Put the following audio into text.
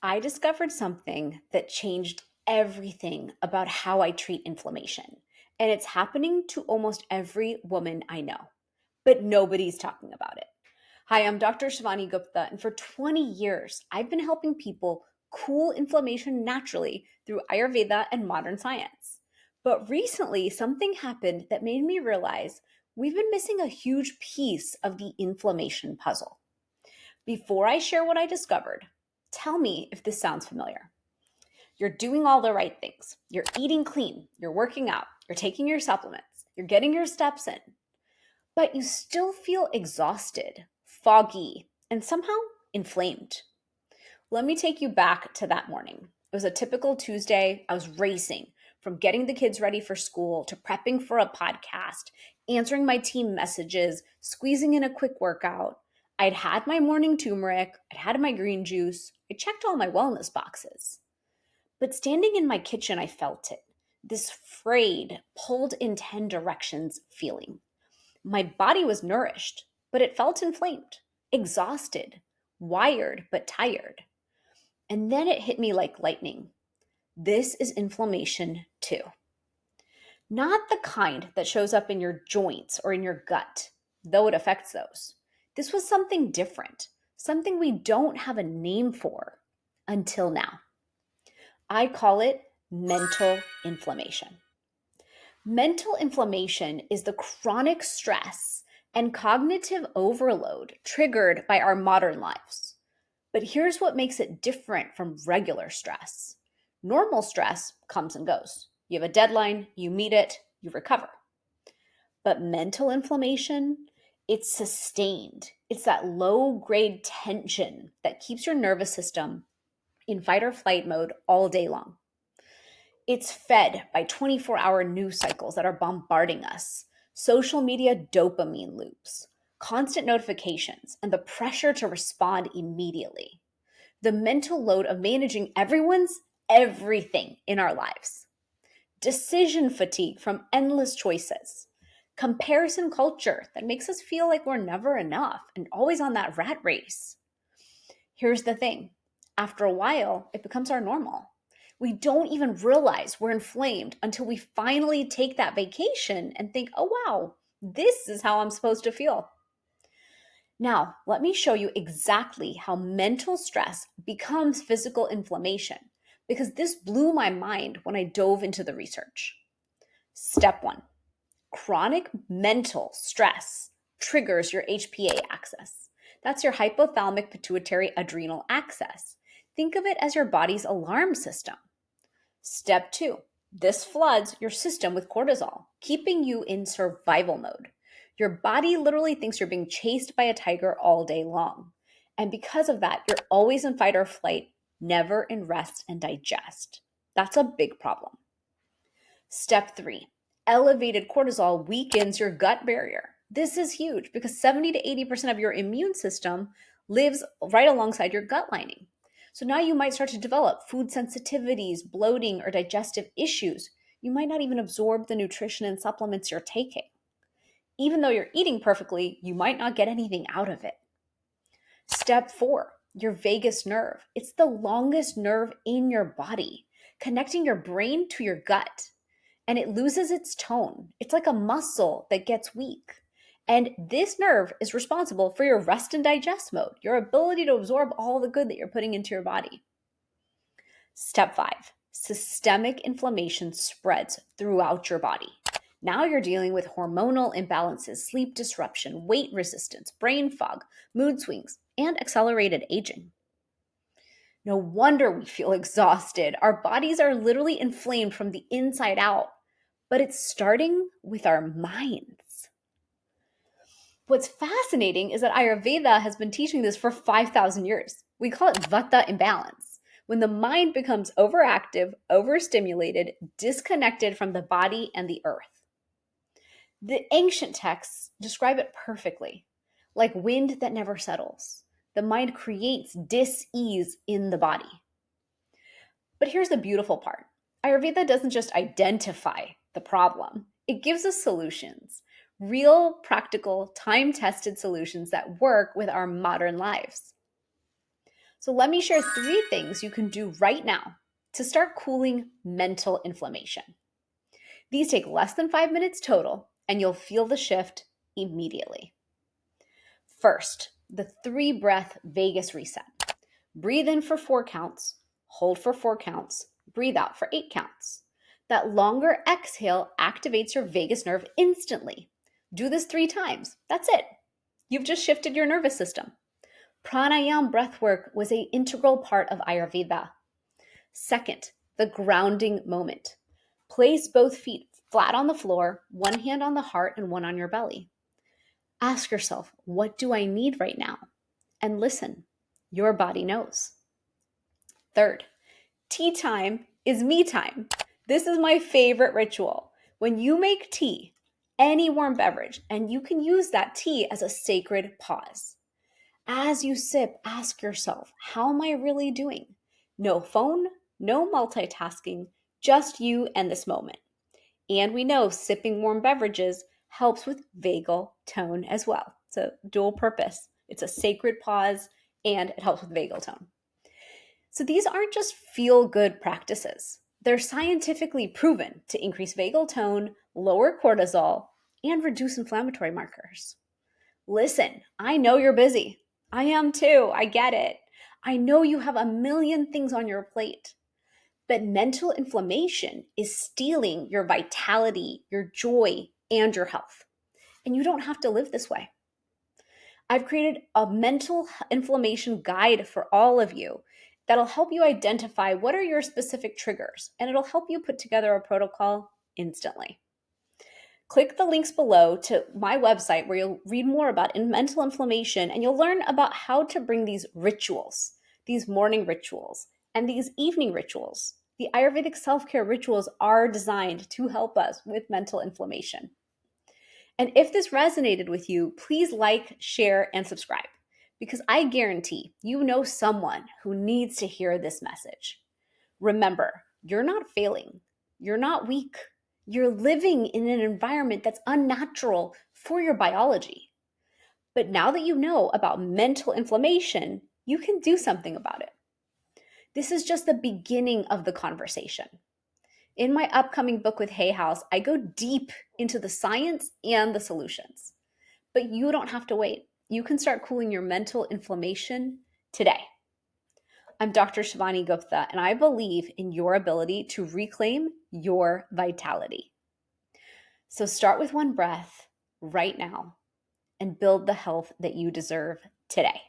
I discovered something that changed everything about how I treat inflammation. And it's happening to almost every woman I know, but nobody's talking about it. Hi, I'm Dr. Shivani Gupta, and for 20 years, I've been helping people cool inflammation naturally through Ayurveda and modern science. But recently, something happened that made me realize we've been missing a huge piece of the inflammation puzzle. Before I share what I discovered, tell me if this sounds familiar. You're doing all the right things. You're eating clean, you're working out, you're taking your supplements, you're getting your steps in, but you still feel exhausted, foggy, and somehow inflamed. Let me take you back to that morning. It was a typical Tuesday. I was racing from getting the kids ready for school to prepping for a podcast, answering my team messages, squeezing in a quick workout. I'd had my morning turmeric, I'd had my green juice, I checked all my wellness boxes. But standing in my kitchen, I felt it, this frayed, pulled in 10 directions feeling. My body was nourished, but it felt inflamed, exhausted, wired, but tired. And then it hit me like lightning. This is inflammation too. Not the kind that shows up in your joints or in your gut, though it affects those. This was something different, something we don't have a name for until now. I call it mental inflammation. Mental inflammation is the chronic stress and cognitive overload triggered by our modern lives. But here's what makes it different from regular stress. Normal stress comes and goes. You have a deadline, you meet it, you recover. But mental inflammation, it's sustained. It's that low grade tension that keeps your nervous system in fight or flight mode all day long. It's fed by 24-hour news cycles that are bombarding us, social media dopamine loops, constant notifications, and the pressure to respond immediately. The mental load of managing everyone's everything in our lives. Decision fatigue from endless choices. Comparison culture that makes us feel like we're never enough and always on that rat race. Here's the thing. After a while, it becomes our normal. We don't even realize we're inflamed until we finally take that vacation and think, oh, wow, this is how I'm supposed to feel. Now, let me show you exactly how mental stress becomes physical inflammation, because this blew my mind when I dove into the research. Step one, chronic mental stress triggers your HPA axis. That's your hypothalamic pituitary adrenal axis. Think of it as your body's alarm system. Step two, this floods your system with cortisol, keeping you in survival mode. Your body literally thinks you're being chased by a tiger all day long. And because of that, you're always in fight or flight, never in rest and digest. That's a big problem. Step three, elevated cortisol weakens your gut barrier. This is huge because 70 to 80% of your immune system lives right alongside your gut lining. So now you might start to develop food sensitivities, bloating, or digestive issues. You might not even absorb the nutrition and supplements you're taking. Even though you're eating perfectly, you might not get anything out of it. Step four, your vagus nerve. It's the longest nerve in your body, connecting your brain to your gut. And it loses its tone. It's like a muscle that gets weak. And this nerve is responsible for your rest and digest mode, your ability to absorb all the good that you're putting into your body. Step five, systemic inflammation spreads throughout your body. Now you're dealing with hormonal imbalances, sleep disruption, weight resistance, brain fog, mood swings, and accelerated aging. No wonder we feel exhausted. Our bodies are literally inflamed from the inside out, but it's starting with our minds. What's fascinating is that Ayurveda has been teaching this for 5,000 years. We call it vata imbalance, when the mind becomes overactive, overstimulated, disconnected from the body and the earth. The ancient texts describe it perfectly, like wind that never settles. The mind creates dis-ease in the body. But here's the beautiful part. Ayurveda doesn't just identify the problem, it gives us solutions. Real, practical, time-tested solutions that work with our modern lives. So let me share 3 things you can do right now to start cooling mental inflammation. These take less than 5 minutes total, and you'll feel the shift immediately. First, the 3-breath vagus reset. Breathe in for 4 counts, hold for 4 counts, breathe out for 8 counts. That longer exhale activates your vagus nerve instantly. Do this 3 times. That's it. You've just shifted your nervous system. Pranayama breathwork was an integral part of Ayurveda. Second, the grounding moment. Place both feet flat on the floor, one hand on the heart and one on your belly. Ask yourself, what do I need right now? And listen, your body knows. Third, tea time is me time. This is my favorite ritual. When you make tea, any warm beverage, and you can use that tea as a sacred pause. As you sip, ask yourself, how am I really doing? No phone, no multitasking, just you and this moment. And we know sipping warm beverages helps with vagal tone as well. It's a dual purpose. It's a sacred pause and it helps with vagal tone. So these aren't just feel-good practices. They're scientifically proven to increase vagal tone, lower cortisol, and reduce inflammatory markers. Listen, I know you're busy. I am too. I get it. I know you have a million things on your plate. But mental inflammation is stealing your vitality, your joy, and your health. And you don't have to live this way. I've created a mental inflammation guide for all of you that'll help you identify what are your specific triggers, and it'll help you put together a protocol instantly. Click the links below to my website where you'll read more about mental inflammation, and you'll learn about how to bring these rituals, these morning rituals, and these evening rituals. The Ayurvedic self-care rituals are designed to help us with mental inflammation. And if this resonated with you, please like, share, and subscribe, because I guarantee you know someone who needs to hear this message. Remember, you're not failing. You're not weak. You're living in an environment that's unnatural for your biology. But now that you know about mental inflammation, you can do something about it. This is just the beginning of the conversation. In my upcoming book with Hay House, I go deep into the science and the solutions. But you don't have to wait. You can start cooling your mental inflammation today. I'm Dr. Shivani Gupta, and I believe in your ability to reclaim your vitality. So start with one breath right now and build the health that you deserve today.